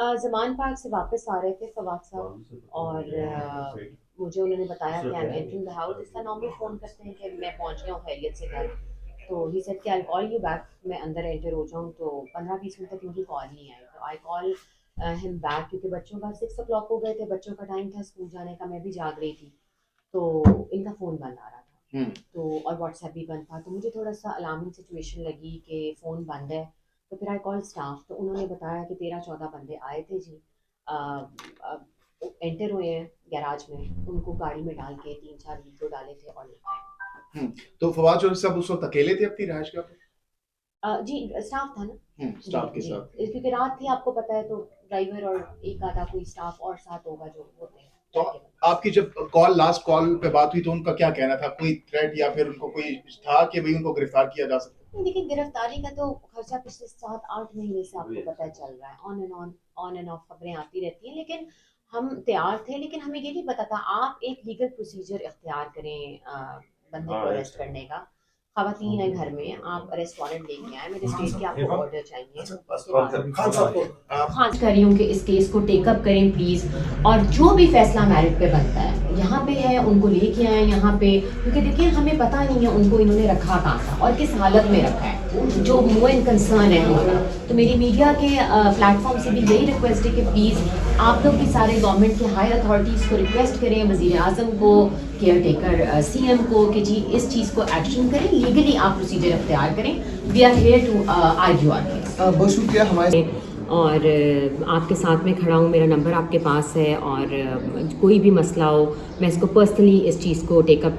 ज़मान park से वापस आ रहे थे फवाद साहब और मुझे उन्होंने बताया कि I am entering the house. इस तरह नॉर्मली फ़ोन करते हैं कि मैं पहुंच गया हूँ खैरियत से घर। तो ही सेड कि आई कॉल यू बैक, मैं अंदर एंटर हो जाऊँ। तो 15-20 मिनट तक उनकी कॉल नहीं आई, तो आई कॉल हिम बैक क्योंकि बच्चों का 6 o'clock हो गए थे, बच्चों का टाइम था स्कूल जाने का, मैं भी जाग रही थी। तो इनका फ़ोन बंद आ रहा था। तो और व्हाट्सएप भी बंद था, तो मुझे थोड़ा सा अलार्मिंग सिचुएशन लगी कि फ़ोन बंद है। तो फिर आई कॉल स्टाफ, तो उन्होंने बताया कि 13-14 बंदे आए थे जी, एंटर हुए हैं गैराज में, उनको गाड़ी में डाल के 3-4 वीडियो डाले थे और ले गए। तो फवाद चौधरी साहब उस वक्त अकेले थे अपनी रिहाइश के? जी स्टाफ था ना। स्टाफ के जी साथ। क्योंकि रात थी, आपको पता है, तो ड्राइवर और एक आधा कोई स्टाफ और साथ होगा जो होते हैं तो घर के बंदे। आपकी जब लास्ट कॉल पे बात हुई तो उनका क्या कहना था? कोई थ्रेट या फिर उनको कोई था कि भाई उनको गिरफ्तार किया जा सकता नहीं, देखिए गिरफ्तारी का तो खर्चा पिछले 7-8 महीने से आपको पता है चल रहा है, ऑन एंड ऑफ खबरें आती रहती हैं। लेकिन हम तैयार थे, लेकिन हमें ये नहीं पता था। आप एक लीगल प्रोसीजर इख्तियार करें बंदे को अरेस्ट करने का। खवातीन है घर में, आप अरेस्ट वारंट लेके आए, मजिस्ट्रेट के आपको ऑर्डर चाहिए, उसके बाद खान साहब को खास कर रही हूँ कि इस केस को टेकअप करें प्लीज़। और जो भी फैसला मेरिट पे बनता है, यहाँ पे है उनको लेके आए यहाँ पे, क्योंकि देखिए हमें पता नहीं है उनको इन्होंने रखा कहाँ था और किस हालत में रखा है, जो मोइन कंसर्न है हमारा। तो मेरी मीडिया के प्लेटफॉर्म से भी यही रिक्वेस्ट है कि प्लीज़ आप लोग भी सारे गवर्नमेंट के हाई अथॉरिटीज़ को रिक्वेस्ट करें, वज़ीर आज़म को, केयर टेकर सीएम को, कि जी इस चीज़ को एक्शन करें, लीगली आप प्रोसीजर अख्तियार करें। We are here to argue our case. बहुत शुक्रिया हमारे और आपके साथ में खड़ा हूँ, मेरा नंबर आपके पास है, और कोई भी मसला हो, मैं इसको पर्सनली इस चीज़ को टेकअप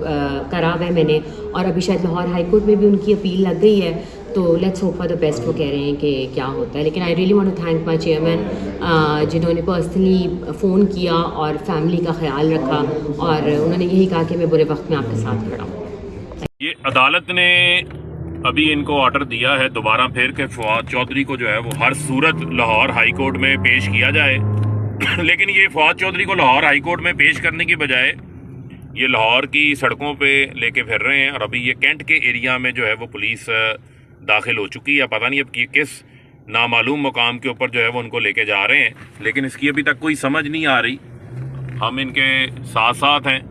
करा हुआ है मैंने। और अभी शायद लाहौर हाई कोर्ट में भी उनकी अपील लग गई है, तो let's hope for the best. वो कह रहे हैं कि क्या होता है, लेकिन I really want to thank my chairman जिन्होंने पर्सनली फ़ोन किया और फैमिली का ख्याल रखा, और उन्होंने यही कहा कि मैं बुरे वक्त में आपके साथ खड़ा हूँ। ये अदालत ने अभी इनको ऑर्डर दिया है दोबारा फिर के फवाद चौधरी को जो है वो हर सूरत लाहौर हाई कोर्ट में पेश किया जाए। लेकिन ये फवाद चौधरी को लाहौर हाई कोर्ट में पेश करने की बजाय ये लाहौर की सड़कों पे लेके फिर रहे हैं। और अभी ये कैंट के एरिया में जो है वो पुलिस दाखिल हो चुकी है। पता नहीं अब कि किस नामालूम मुकाम के ऊपर जो है वो उनको लेके जा रहे हैं, लेकिन इसकी अभी तक कोई समझ नहीं आ रही। हम इनके साथ साथ हैं,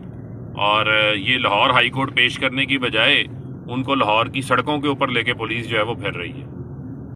और ये लाहौर हाई कोर्ट पेश करने की बजाय उनको लाहौर की सड़कों के ऊपर लेके पुलिस जो है वो फिर रही है।